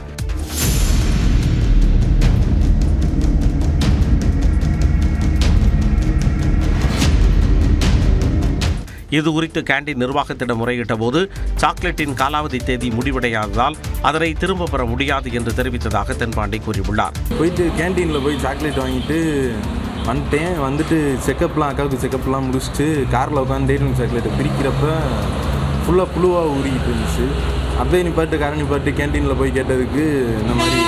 இதுகுறித்து கேண்டீன் நிர்வாகத்திடம் முறையிட்ட போது சாக்லேட்டின் காலாவதி தேதி முடிவடையாததால் அதனை திரும்ப பெற முடியாது என்று தெரிவித்ததாக தென்பாண்டி கூறியுள்ளார். போயிட்டு கேண்டீனில் போய் சாக்லேட் வாங்கிட்டு வந்துட்டேன். வந்துட்டு அக்காவுக்கு செக்கப்லாம் முடிச்சுட்டு காரில் உட்காந்து டேட்டும் சாக்லேட்டை பிரிக்கிறப்ப ஃபுல்லாக புழுவாக ஊறிக்கிட்டு இருந்துச்சு. அப்படியே நிப்பாட்டு கேண்டீனில் போய் கேட்டதுக்கு இந்த மாதிரி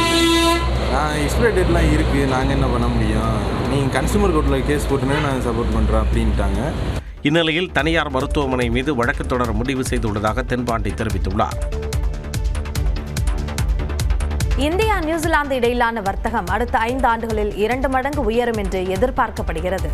எக்ஸ்பைரி டேட்லாம் இருக்குது, நாங்கள் என்ன பண்ண முடியும், நீங்கள் கன்சூமர் கோர்ட்டில் கேஸ் போட்டுனே நாங்கள் சப்போர்ட் பண்ணுறோம் அப்படின்ட்டாங்க. இந்நிலையில் தனியார் மருத்துவமனை மீது வழக்கு தொடர முடிவு செய்துள்ளதாக தென்பாண்டி தெரிவித்துள்ளார். இந்தியா நியூசிலாந்து இடையிலான வர்த்தகம் அடுத்த 5 ஆண்டுகளில் 2 மடங்கு உயரும் என்று எதிர்பார்க்கப்படுகிறது.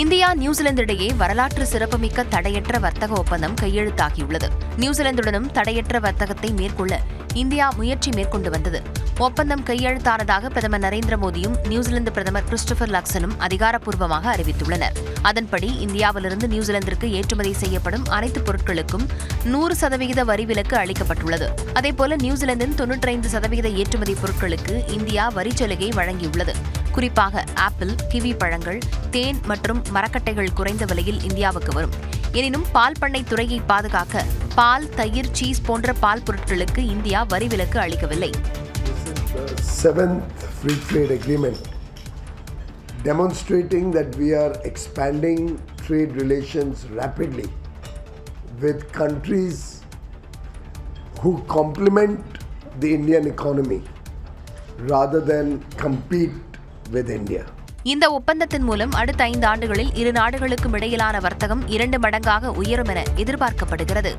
இந்தியா நியூசிலாந்து இடையே வரலாற்று சிறப்புமிக்க தடையற்ற வர்த்தக ஒப்பந்தம் கையெழுத்தாகியுள்ளது. நியூசிலாந்துடனும் தடையற்ற வர்த்தகத்தை மேற்கொள்ள இந்தியா முயற்சி மேற்கொண்டு வந்தது. ஒப்பந்தம் கையெழுத்தானதாக பிரதமர் நரேந்திர மோடியும் நியூசிலாந்து பிரதமர் கிறிஸ்டோபர் லக்சனும் அதிகாரப்பூர்வமாக அறிவித்துள்ளனர். அதன்படி இந்தியாவிலிருந்து நியூசிலாந்திற்கு ஏற்றுமதி செய்யப்படும் அனைத்து பொருட்களுக்கும் 100% வரி விலக்கு அளிக்கப்பட்டுள்ளது. அதேபோல நியூசிலாந்தின் 95% ஏற்றுமதி பொருட்களுக்கு இந்தியா வரிச்சலுகை வழங்கியுள்ளது. குறிப்பாக ஆப்பிள், கிவி பழங்கள், தேன் மற்றும் மரக்கட்டைகள் குறைந்த விலையில் இந்தியாவுக்கு வரும். எனினும் பால் பண்ணை துறையை பாதுகாக்க பால், தயிர், சீஸ் போன்ற பால் பொருட்களுக்கு இந்தியா வரி விலக்கு அளிக்கவில்லை. 7th Free Trade Agreement, demonstrating that we are expanding trade relations rapidly with countries who complement the Indian economy rather than compete with India. இந்த ஒப்பந்தத்தின் மூலம் அடுத்த 5 ஆண்டுகளில் இரு நாடுகளுக்கும் இடையிலான வர்த்தகம் 2 மடங்காக உயரும் என எதிர்பார்க்கப்படுகிறது.